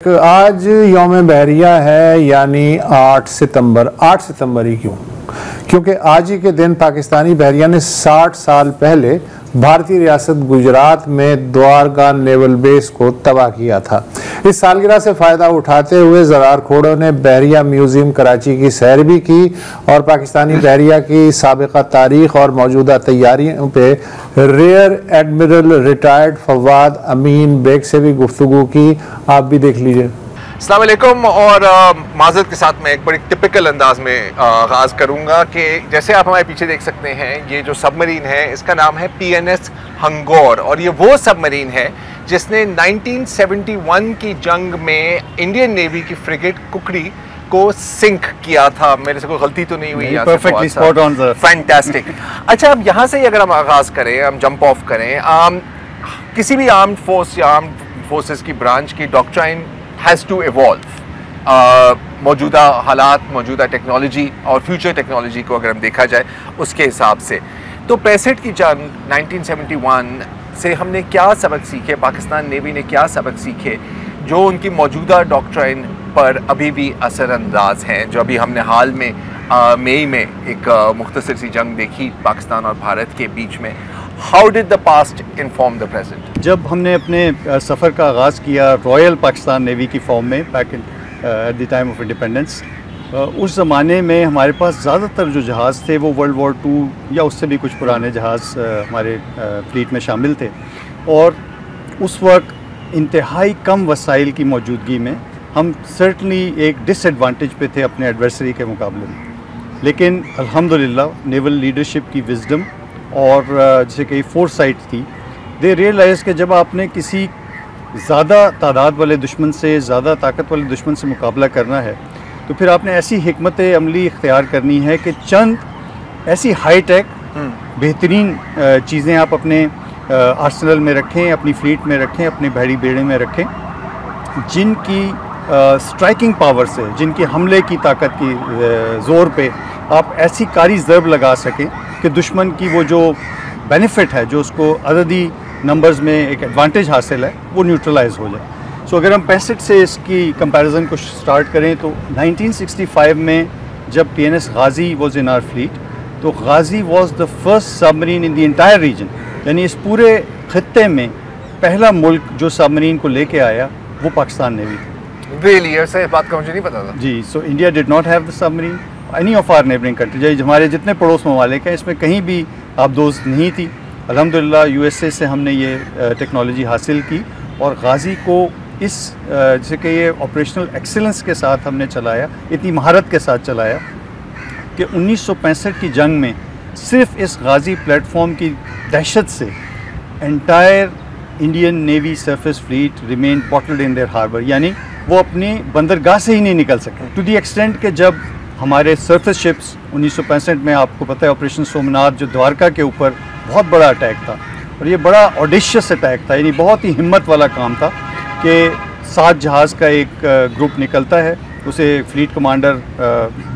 आज यौम बहरिया है, यानी 8 सितंबर ही क्यों? क्योंकि आज ही के दिन पाकिस्तानी बहरिया ने 60 साल पहले भारतीय रियासत गुजरात में द्वारका नेवल बेस को तबाह किया था। इस सालगिरह से फ़ायदा उठाते हुए ज़रार खोड़ों ने बहरिया म्यूज़ियम कराची की सैर भी की और पाकिस्तानी बहरिया की साबिक़ा तारीख़ और मौजूदा तैयारियों पे रियर एडमिरल रिटायर्ड फवाद अमीन बेग से भी गुफ्तगू की। आप भी देख लीजिए। अस्सलाम वालेकुम। और माज़रत के साथ मैं एक बड़ी टिपिकल अंदाज में आगाज़ करूँगा कि जैसे आप हमारे पीछे देख सकते हैं, ये जो सबमरीन है इसका नाम है PNS हंगौर और ये वो सबमरीन है जिसने 1971 की जंग में इंडियन नेवी की फ्रिगेट कुकड़ी को सिंक किया था। मेरे से कोई गलती तो नहीं हुई? Perfectly spot on sir, fantastic. अच्छा, अब यहाँ से अगर हम आगाज़ करें, हम जंप ऑफ करें, किसी भी आर्म्ड फोर्स या आर्म्ड फोर्सेस की ब्रांच की डॉक्ट्राइन हैज़ टू इवॉल्व मौजूदा हालात, मौजूदा टेक्नोलॉजी और फ्यूचर टेक्नोलॉजी को अगर हम देखा जाए उसके हिसाब से। तो 65 की जंग 1971 से हमने क्या सबक सीखे, पाकिस्तान नेवी ने क्या सबक सीखे जो उनकी मौजूदा डॉक्ट्राइन पर अभी भी असरअंदाज हैं? जो अभी हमने हाल में मई में एक मुख्तसर सी जंग देखी पाकिस्तान और भारत के बीच में। How did the past inform the present? जब हमने अपने सफ़र का आगाज़ किया रॉयल पाकिस्तान नेवी की फॉर्म में back in at the time of independence, उस ज़माने में हमारे पास ज़्यादातर जो जहाज़ थे वो वर्ल्ड वॉर 2 या उससे भी कुछ पुराने जहाज़ हमारे फ्लीट में शामिल थे और उस वक्त इंतहाई कम वसाइल की मौजूदगी में हम सर्टनली एक डिसएडवांटेज पे थे अपने एडवर्सरी के मुकाबले में। लेकिन अल्हम्दुलिल्लाह नेवल लीडरशिप की विजडम और जैसे कि फोरसाइट थी, दे रियलाइज़ कि जब आपने किसी ज़्यादा तादाद वाले दुश्मन से, ज़्यादा ताकत वाले दुश्मन से मुकाबला करना है तो फिर आपने ऐसी हिकमत अमली इख्तियार करनी है कि चंद ऐसी हाई टेक बेहतरीन चीज़ें आप अपने आर्सेनल में रखें, अपनी फ्लीट में रखें, अपने बहरी बेड़े में रखें, जिनकी स्ट्राइकिंग पावर से, जिनकी हमले की ताकत की ज़ोर पे आप ऐसी कारी ज़रब लगा सकें कि दुश्मन की वो जो बेनिफिट है, जो उसको अददी नंबर्स में एक एडवांटेज हासिल है, वो न्यूट्रलाइज हो जाए। सो अगर हम 65 से इसकी कंपैरिजन को स्टार्ट करें तो 1965 में जब PNS Ghazi was in our fleet, तो Ghazi was the first submarine in the entire region, यानी इस पूरे खत्ते में पहला मुल्क जो सबमरीन को लेके आया वो पाकिस्तान नेवी थी। रियली? ऐसे बात का मुझे नहीं पता था जी। So India did not have the submarine, any of our neighbouring country, हमारे जितने पड़ोस ममालिक हैं इसमें कहीं भी आबदोज़ नहीं थी। अल्हम्दुलिल्लाह USA से हमने ये टेक्नोलॉजी हासिल की और गाजी को इस जैसे कि ये ऑपरेशनल एक्सीलेंस के साथ हमने चलाया, इतनी महारत के साथ चलाया कि 1965 की जंग में सिर्फ इस गाजी प्लेटफॉर्म की दहशत से entire Indian navy surface fleet remain bottled in their harbour, यानी वो अपनी बंदरगाह से ही नहीं निकल सके। टू दी एक्सटेंट के जब हमारे सरफेस शिप्स 1965 में, आपको पता है ऑपरेशन सोमनाथ जो द्वारका के ऊपर बहुत बड़ा अटैक था और ये बड़ा ऑडिशियस अटैक था, यानी बहुत ही हिम्मत वाला काम था कि 7 जहाज़ का एक ग्रुप निकलता है, उसे फ्लीट कमांडर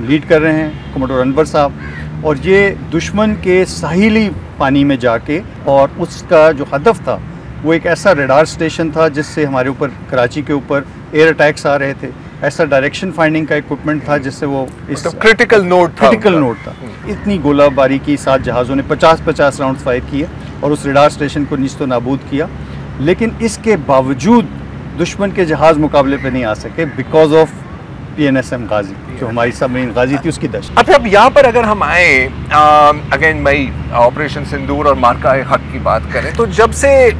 लीड कर रहे हैं कमोडोर अनवर साहब, और ये दुश्मन के साहिली पानी में जाके, और उसका जो हदफ था वो एक ऐसा रडार स्टेशन था जिससे हमारे ऊपर कराची के ऊपर एयर अटैक्स आ रहे थे, ऐसा डायरेक्शन फाइंडिंग का इक्विपमेंट था जिससे वो इस क्रिटिकल नोट था। इतनी गोलाबारी की 7 जहाज़ों ने 50-50 राउंड फायर किए और उस रडार स्टेशन को नीस्तो नाबूद किया। लेकिन इसके बावजूद दुश्मन के जहाज़ मुकाबले पे नहीं आ सके बिकॉज ऑफ PNSM गाजी, जो हमारी सबमरीन गाजी थी उसकी दहशत। अच्छा, अब यहाँ पर अगर हम आए अगेन मई ऑपरेशन सिंदूर और मार्का हक की बात करें, तो जब से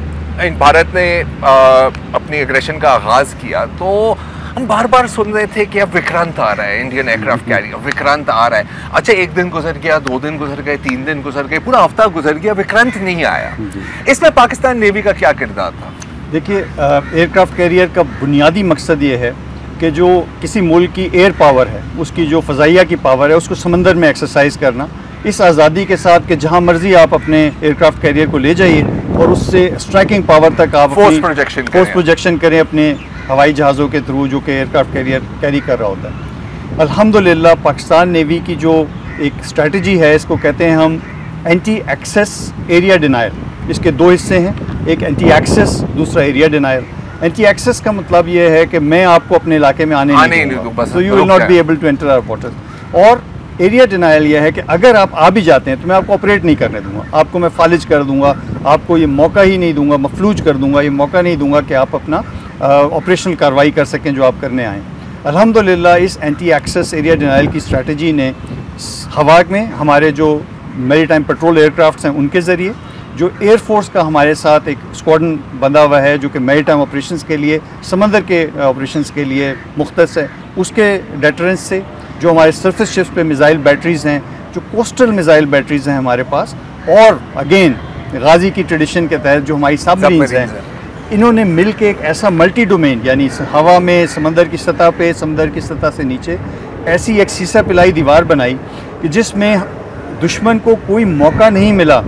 भारत ने अपनी एग्रेशन का आगाज़ किया तो हम बार बार सुन रहे थे कि अब विक्रांत आ रहा है, इंडियन एयरक्राफ्ट कैरियर विक्रांत आ रहा है। अच्छा, 1 दिन गुजर गया, 2 दिन गुजर गए, 3 दिन गुजर गए, पूरा हफ्ता गुजर गया, विक्रांत नहीं आया। इसमें पाकिस्तान नेवी का क्या किरदार था? देखिए, एयरक्राफ्ट कैरियर का बुनियादी मकसद ये है कि जो किसी मुल्क की एयर पावर है, उसकी जो फ़ज़ाइया की पावर है, उसको समंदर में एक्सरसाइज करना, इस आज़ादी के साथ कि जहाँ मर्जी आप अपने एयरक्राफ्ट कैरियर को ले जाइए और उससे स्ट्राइकिंग पावर तक आप फोर्स प्रोजेक्शन करें अपने हवाई जहाज़ों के थ्रू जो कि एयरक्राफ्ट कैरियर कैरी कर रहा होता है। अल्हम्दुलिल्लाह पाकिस्तान नेवी की जो एक स्ट्रेटजी है, इसको कहते हैं हम एंटी एक्सेस एरिया डिनायल। इसके 2 हिस्से हैं, एक एंटी एक्सेस, दूसरा एरिया डिनायल। एंटी एक्सेस का मतलब ये है कि मैं आपको अपने इलाके में आने नहीं दूंगा, तो you will not be able to enter our waters. और एरिया डिनायल ये है कि अगर आप आ भी जाते हैं तो मैं आपको ऑपरेट नहीं करने दूंगा, आपको मैं फालिज कर दूंगा, आपको ये मौका ही नहीं दूंगा, मफलूज कर दूंगा, ये मौका नहीं दूंगा कि आप अपना ऑपरेशनल कार्रवाई कर सकें जो आप करने आएँ। अल्हम्दुलिल्लाह इस एंटी एक्सेस एरिया डिनायल की स्ट्रैटेजी ने हवा में हमारे जो मैरीटाइम पेट्रोल एयरक्राफ्ट्स हैं उनके ज़रिए, जो एयरफोर्स का हमारे साथ एक स्क्वाड्रन बंधा हुआ है जो कि मैरीटाइम ऑपरेशंस के लिए, समंदर के ऑपरेशंस के लिए मुख्तस है, उसके डेटरेंस से, जो हमारे सरफेस शिप्स पे मिसाइल बैटरीज़ हैं, जो कोस्टल मिसाइल बैटरीज़ हैं हमारे पास, और अगेन गाजी की ट्रेडिशन के तहत जो हमारी सबमरीन्स हैं, इन्होंने मिल के एक ऐसा मल्टी डोमेन, यानी हवा में, समंदर की सतह पे, समंदर की सतह से नीचे ऐसी एक सीसा पिलाई दीवार बनाई कि जिसमें दुश्मन को कोई मौका नहीं मिला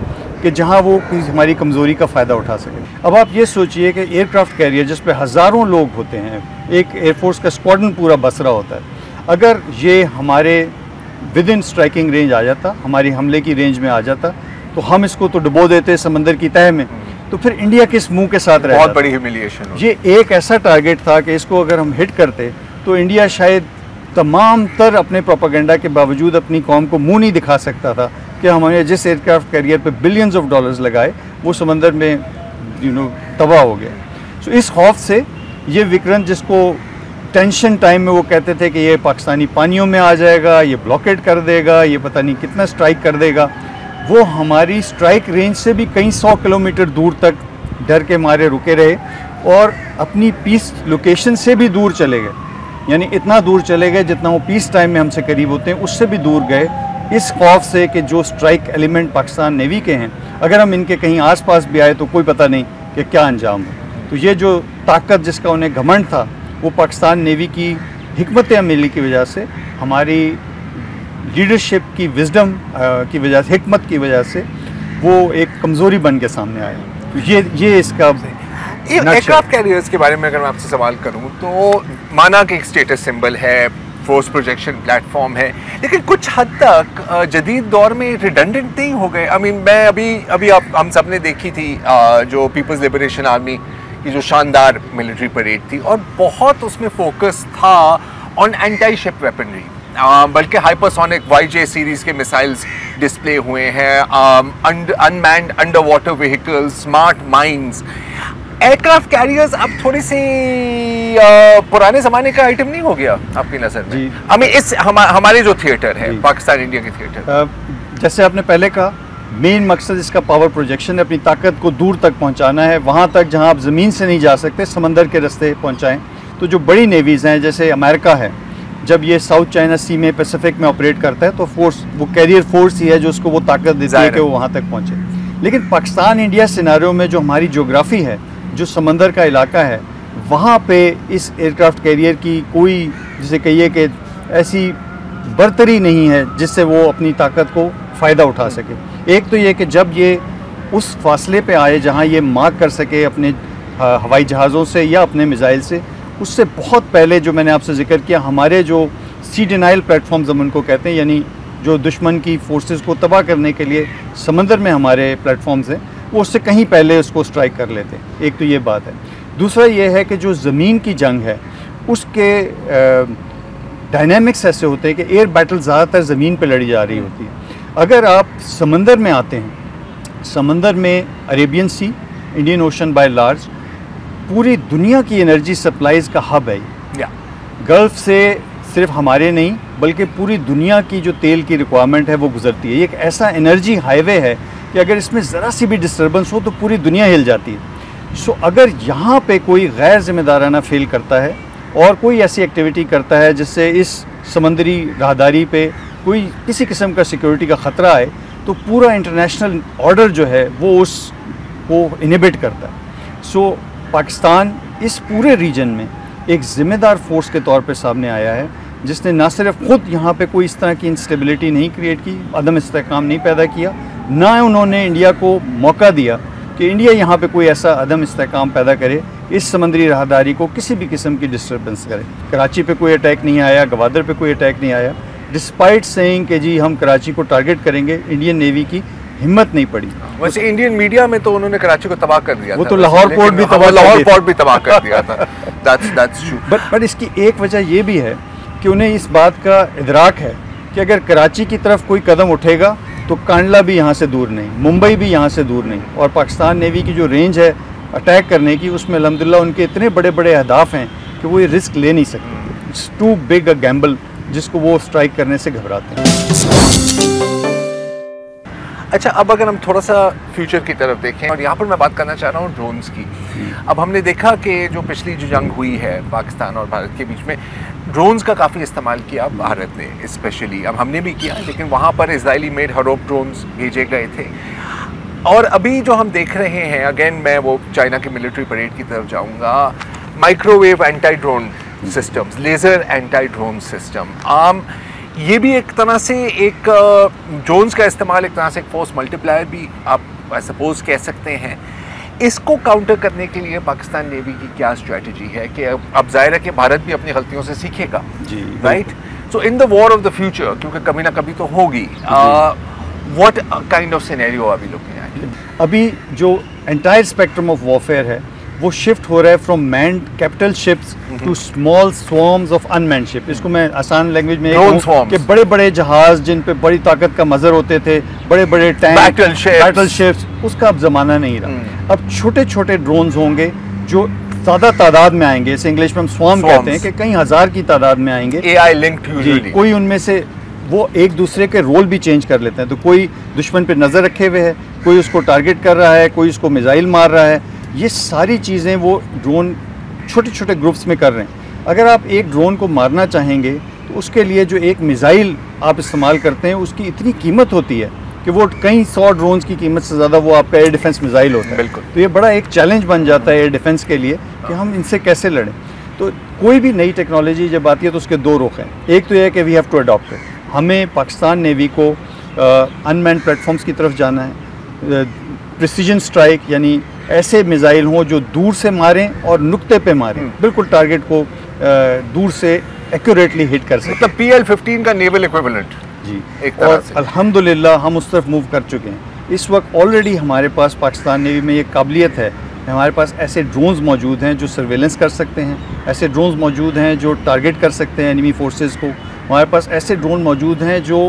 कि जहां वो हमारी कमज़ोरी का फ़ायदा उठा सके। अब आप ये सोचिए कि एयरक्राफ्ट कैरियर जिस पे हज़ारों लोग होते हैं, एक एयरफोर्स का स्क्वाड्रन पूरा बसरा होता है, अगर ये हमारे विद इन स्ट्राइकिंग रेंज आ जाता, हमारी हमले की रेंज में आ जाता, तो हम इसको तो डुबो देते समंदर की तह में, तो फिर इंडिया किस मुंह के साथ रहता। बहुत बड़ी ह्यूमिलिएशन। ये एक ऐसा टारगेट था कि इसको अगर हम हिट करते तो इंडिया शायद तमाम तर अपने प्रोपेगेंडा के बावजूद अपनी कौम को मुंह नहीं दिखा सकता था कि हमने जिस एयरक्राफ्ट कैरियर पे बिलियंस ऑफ डॉलर्स लगाए वो समंदर में तबाह हो गया। सो इस खौफ से ये विक्रांत, जिसको टेंशन टाइम में वो कहते थे कि ये पाकिस्तानी पानियों में आ जाएगा, ये ब्लॉकेट कर देगा, ये पता नहीं कितना स्ट्राइक कर देगा, वो हमारी स्ट्राइक रेंज से भी कई 100 किलोमीटर दूर तक डर के मारे रुके रहे और अपनी पीस लोकेशन से भी दूर चले गए, यानी इतना दूर चले गए जितना वो पीस टाइम में हमसे करीब होते हैं उससे भी दूर गए, इस खौफ से कि जो स्ट्राइक एलिमेंट पाकिस्तान नेवी के हैं, अगर हम इनके कहीं आसपास भी आए तो कोई पता नहीं कि क्या अंजाम हो। तो ये जो ताकत जिसका उन्हें घमंड था, वो पाकिस्तान नेवी की हिकमत अमली की वजह से, हमारी लीडरशिप की विजडम की वजह से, हिकमत की वजह से वो एक कमज़ोरी बन के सामने आया। तो ये इसका एयरक्राफ्ट कैरियर्स के बारे में अगर मैं आपसे सवाल करूं तो माना कि एक स्टेटस सिंबल है, फोर्स प्रोजेक्शन प्लेटफॉर्म है, लेकिन कुछ हद तक जदीद दौर में रिडंडेंट नहीं हो गए। मैं अभी हम सब ने देखी थी जो पीपल्स लिबरेशन आर्मी की जो शानदार मिलिट्री परेड थी, और बहुत उसमें फोकस था ऑन एंटी शिप वेपनरी, बल्कि हाइपरसोनिक YJ सीरीज़ के मिसाइल्स डिस्प्ले हुए हैं, unmanned under water vehicles, smart mines. Aircraft carriers अब थोड़ी सी पुराने ज़माने का आइटम नहीं हो गया आपकी नज़र में? इस हमारे जो थिएटर है, पाकिस्तान इंडिया के थिएटर, जैसे आपने पहले कहा, मेन मकसद इसका पावर प्रोजेक्शन है, अपनी ताकत को दूर तक पहुंचाना है, वहां तक जहां आप ज़मीन से नहीं जा सकते, समंदर के रास्ते पहुंचाएं। तो जो बड़ी नेवीज़ हैं, जैसे अमेरिका है, जब ये साउथ चाइना सी में, पैसिफिक में ऑपरेट करता है, तो फोर्स, वो कैरियर फोर्स ही है जो उसको वो ताकत देती है कि वो वहाँ तक पहुँचे। लेकिन पाकिस्तान इंडिया सिनारियो में जो हमारी ज्योग्राफी है, जो समंदर का इलाका है, वहाँ पे इस एयरक्राफ्ट कैरियर की कोई, जिसे कहिए कि ऐसी बर्तरी नहीं है जिससे वो अपनी ताकत को फ़ायदा उठा सके। एक तो ये कि जब ये उस फासले पे आए जहाँ ये मार्क कर सके अपने हवाई जहाज़ों से या अपने मिसाइल से, उससे बहुत पहले जो मैंने आपसे जिक्र किया, हमारे जो सी डिनाइल प्लेटफॉर्म्स हम उनको कहते हैं, यानी जो दुश्मन की फोर्सेस को तबाह करने के लिए समंदर में हमारे प्लेटफॉर्म्स हैं, वो उससे कहीं पहले उसको स्ट्राइक कर लेते हैं। एक तो ये बात है। दूसरा ये है कि जो ज़मीन की जंग है उसके डायनामिक्स ऐसे होते हैं कि एयर बैटल ज़्यादातर ज़मीन पे लड़ी जा रही होती है। अगर आप समंदर में आते हैं, समंदर में Arabian sea, Indian ocean by large, पूरी दुनिया की एनर्जी सप्लाईज़ का हब है। गल्फ़ से सिर्फ हमारे नहीं बल्कि पूरी दुनिया की जो तेल की रिक्वायरमेंट है वो गुजरती है। ये एक ऐसा एनर्जी हाईवे है कि अगर इसमें ज़रा सी भी डिस्टर्बेंस हो तो पूरी दुनिया हिल जाती है। सो अगर यहाँ पे कोई गैर जिम्मेदाराना फेल करता है और कोई ऐसी एक्टिविटी करता है जिससे इस समंदरी राहदारी पे कोई किसी किस्म का सिक्योरिटी का ख़तरा आए, तो पूरा इंटरनेशनल ऑर्डर जो है वो उसको इनहिबिट करता है। सो पाकिस्तान इस पूरे रीजन में एक ज़िम्मेदार फोर्स के तौर पे सामने आया है, जिसने ना सिर्फ ख़ुद यहाँ पे कोई इस तरह की इंस्टेबिलिटी नहीं क्रिएट की, अदम इस्तेहकाम नहीं पैदा किया, ना उन्होंने इंडिया को मौका दिया कि इंडिया यहाँ पे कोई ऐसा अदम इस्तेहकाम पैदा करे, इस समंदरी राहदारी को किसी भी किस्म की डिस्टर्बेंस करे। कराची पे कोई अटैक नहीं आया, गवादर पे कोई अटैक नहीं आया, डिस्पाइट सेइंग कि जी हम कराची को टारगेट करेंगे। इंडियन नेवी की हिम्मत नहीं पड़ी। वैसे इंडियन मीडिया में तो उन्होंने कराची को तबाह कर दिया वो था, तो लाहौर पोर्ट भी तबाह लाहौर पोर्ट भी तबाह कर दिया था। That's true। बट इसकी एक वजह ये भी है कि उन्हें इस बात का इदराक है कि अगर कराची की तरफ कोई कदम उठेगा तो कांडला भी यहाँ से दूर नहीं, मुंबई भी यहाँ से दूर नहीं, और पाकिस्तान नेवी की जो रेंज है अटैक करने की, उसमें अल्हम्दुलिल्लाह उनके इतने बड़े बड़े अहदाफ हैं कि वो ये रिस्क ले नहीं सकते। It's too big a gamble जिसको वो स्ट्राइक करने से घबराते हैं। अच्छा, अब अगर हम थोड़ा सा फ्यूचर की तरफ देखें, और यहाँ पर मैं बात करना चाह रहा हूँ ड्रोन्स की। अब हमने देखा कि जो पिछली जो जंग हुई है पाकिस्तान और भारत के बीच में, ड्रोन्स का काफ़ी इस्तेमाल किया भारत ने स्पेशली। अब हमने भी किया, लेकिन वहाँ पर इजरायली मेड हरोप ड्रोन्स भेजे गए थे। और अभी जो हम देख रहे हैं, अगेन मैं वो चाइना के मिलिट्री परेड की तरफ जाऊँगा, microwave anti drone systems, laser anti drone system, ये भी एक तरह से एक ड्रोन्स का इस्तेमाल एक तरह से एक फोर्स मल्टीप्लायर भी आप आई सपोज कह सकते हैं। इसको काउंटर करने के लिए पाकिस्तान नेवी की क्या स्ट्रेटजी है कि अब जाहिर है कि भारत भी अपनी गलतियों से सीखेगा, right? So in the war of the future, क्योंकि कभी ना कभी तो होगी, what kind of scenario are we looking at? अभी जो एंटायर स्पेक्ट्रम ऑफ वॉरफेयर है वो शिफ्ट हो रहा है from manned capital ships to small swarms of unmanned ship. इसको मैं आसान लैंग्वेज में कहूं कि बड़े बड़े जहाज जिन पे बड़ी ताकत का मजर होते थे, बड़े बड़े टैंक, बैटल शिप्स, उसका अब ज़माना नहीं रहा। अब छोटे छोटे ड्रोन्स होंगे जो ज़्यादा तादाद में आएंगे, इसे इंग्लिश में हम स्वॉर्म कहते हैं, कि कई हज़ार की तादाद में आएंगे। AI linked usually. कोई उनमें से वो एक दूसरे के रोल भी चेंज कर लेते हैं, तो कोई दुश्मन पे नज़र रखे हुए है, कोई उसको टारगेट कर रहा है, कोई उसको मिसाइल मार रहा है। ये सारी चीज़ें वो ड्रोन छोटे छोटे ग्रुप्स में कर रहे हैं। अगर आप एक ड्रोन को मारना चाहेंगे तो उसके लिए जो एक मिसाइल आप इस्तेमाल करते हैं उसकी इतनी कीमत होती है कि वो कई 100 ड्रोन्स की कीमत से ज़्यादा वो आपका एयर डिफेंस मिसाइल होता है। बिल्कुल। तो ये बड़ा एक चैलेंज बन जाता है एयर डिफेंस के लिए कि हम इनसे कैसे लड़ें। तो कोई भी नई टेक्नोलॉजी जब आती है तो उसके दो रुख हैं। एक तो ये है कि we have to adopt it, हमें पाकिस्तान नेवी को अनमैन्ड प्लेटफॉर्म्स की तरफ जाना है। प्रिसीजन स्ट्राइक यानी ऐसे मिसाइल हों जो दूर से मारें और नुक्ते पे मारें, बिल्कुल टारगेट को दूर से एक्यूरेटली हिट कर सकें। मतलब PL-15 का नेवल इक्विवेलेंट जी, एक तरह से। अल्हम्दुलिल्लाह हम उस तरफ मूव कर चुके हैं। इस वक्त ऑलरेडी हमारे पास पाकिस्तान नेवी में ये काबिलियत है, हमारे पास ऐसे ड्रोन्स मौजूद हैं जो सर्वेलेंस कर सकते हैं, ऐसे ड्रोन्स मौजूद हैं जो टारगेट कर सकते हैं एनिमी फोर्सेस को, हमारे पास ऐसे ड्रोन मौजूद हैं जो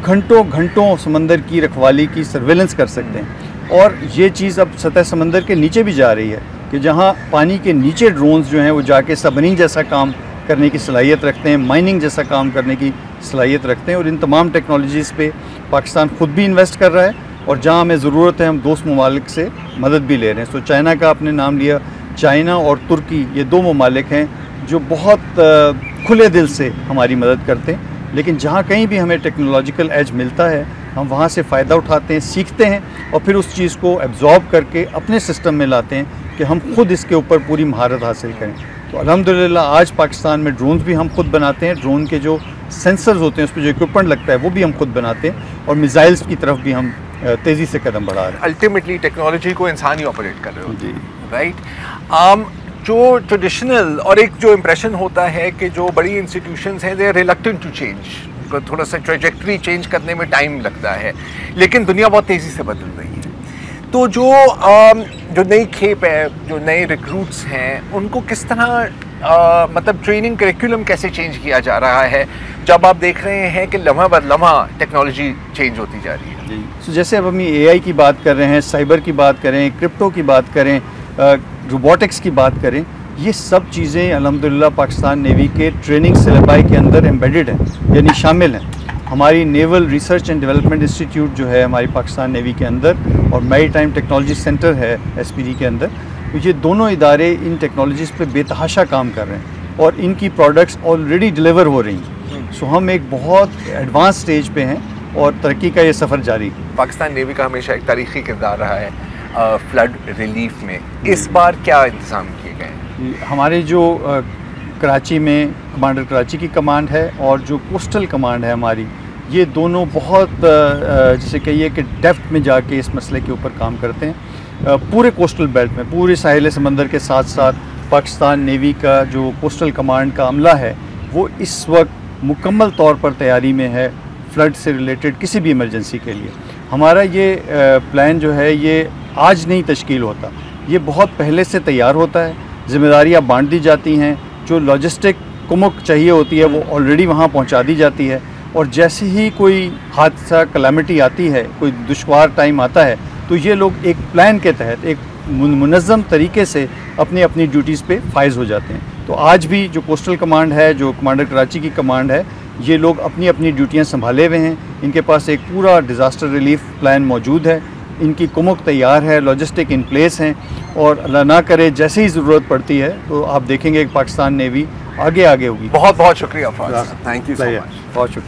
घंटों घंटों समंदर की रखवाली की सर्वेलेंस कर सकते हैं। और ये चीज़ अब सतह समंदर के नीचे भी जा रही है कि जहाँ पानी के नीचे ड्रोन्स जो हैं वो जाके सबमरीन जैसा काम करने की सलाहियत रखते हैं, माइनिंग जैसा काम करने की सलाहियत रखते हैं। और इन तमाम टेक्नोलॉजीज़ पे पाकिस्तान ख़ुद भी इन्वेस्ट कर रहा है, और जहाँ हमें ज़रूरत है हम दोस्त ममालिक से मदद भी ले रहे हैं। सो चाइना का आपने नाम लिया, चाइना और तुर्की ये दो ममालिक हैं जो बहुत खुले दिल से हमारी मदद करते हैं। लेकिन जहाँ कहीं भी हमें टेक्नोलॉजिकल एज मिलता है हम वहाँ से फ़ायदा उठाते हैं, सीखते हैं, और फिर उस चीज़ को एब्जॉर्ब करके अपने सिस्टम में लाते हैं कि हम खुद इसके ऊपर पूरी महारत हासिल करें। तो अल्हम्दुलिल्लाह आज पाकिस्तान में ड्रोन्स भी हम खुद बनाते हैं, ड्रोन के जो सेंसर्स होते हैं उस पर जो इक्विपमेंट लगता है वो भी हम खुद बनाते हैं, और मिसाइल्स की तरफ भी हम तेज़ी से कदम बढ़ा रहे हैं। अल्टीमेटली टेक्नोलॉजी को इंसान ही ऑपरेट कर रहे हो जी, राइट। जो ट्रेडिशनल और एक जो इम्प्रेशन होता है कि जो बड़ी इंस्टीट्यूशंस हैं they are reluctant to change, थोड़ा सा ट्रेजेक्टरी चेंज करने में टाइम लगता है, लेकिन दुनिया बहुत तेज़ी से बदल रही है। तो जो नई खेप है, जो नए रिक्रूट्स हैं, उनको किस तरह मतलब ट्रेनिंग करिकुलम कैसे चेंज किया जा रहा है जब आप देख रहे हैं कि लम्हा बर लम्हा टेक्नोलॉजी चेंज होती जा रही है? तो जैसे अब हम AI की बात कर रहे हैं, साइबर की बात करें, क्रिप्टो की बात करें, रोबोटिक्स की बात करें, ये सब चीज़ें अल्हम्दुलिल्लाह पाकिस्तान नेवी के ट्रेनिंग सिलेबाई के अंदर एम्बेडेड हैं, यानी शामिल हैं। हमारी naval research and development institute जो है हमारी पाकिस्तान नेवी के अंदर, और मैरीटाइम टेक्नोलॉजी सेंटर है SPD के अंदर, तो ये दोनों इदारे इन टेक्नोलॉजीज़ पे बेतहाशा काम कर रहे हैं और इनकी प्रोडक्ट्स ऑलरेडी डिलीवर हो रही हैं। सो हम एक बहुत एडवांस स्टेज पे हैं और तरक्की का ये सफ़र जारी है। पाकिस्तान नेवी का हमेशा एक तारीखी किरदार रहा है फ्लड रिलीफ में। इस बार क्या इंतज़ाम किए गए? हमारे जो कराची में कमांडर कराची की कमांड है और जो कोस्टल कमांड है हमारी, ये दोनों बहुत जैसे कहिए कि डेप्थ में जाके इस मसले के ऊपर काम करते हैं। पूरे कोस्टल बेल्ट में, पूरे साहिल समंदर के साथ साथ पाकिस्तान नेवी का जो कोस्टल कमांड का अमला है वो इस वक्त मुकम्मल तौर पर तैयारी में है फ्लड से रिलेटेड किसी भी इमरजेंसी के लिए। हमारा ये प्लान जो है ये आज नहीं तश्कील होता, ये बहुत पहले से तैयार होता है, जिम्मेदारियाँ बांट दी जाती हैं, जो लॉजिस्टिक कुमुक चाहिए होती है वो ऑलरेडी वहाँ पहुँचा दी जाती है, और जैसे ही कोई हादसा कलामिटी आती है, कोई दुश्वार टाइम आता है, तो ये लोग एक प्लान के तहत एक मुनज़्ज़म तरीके से अपनी अपनी ड्यूटीज़ पे फाइज हो जाते हैं। तो आज भी जो कोस्टल कमांड है, जो कमांडर कराची की कमांड है, ये लोग अपनी अपनी ड्यूटियाँ संभाले हुए हैं, इनके पास एक पूरा डिज़ास्टर रिलीफ प्लान मौजूद है, इनकी कुमुक तैयार है, लॉजिस्टिक इन प्लेस हैं, और अल्लाह ना करे जैसे ही ज़रूरत पड़ती है तो आप देखेंगे कि पाकिस्तान नेवी आगे होगी। बहुत बहुत शुक्रिया Fawad, thank you so much. बहुत शुक्रिया।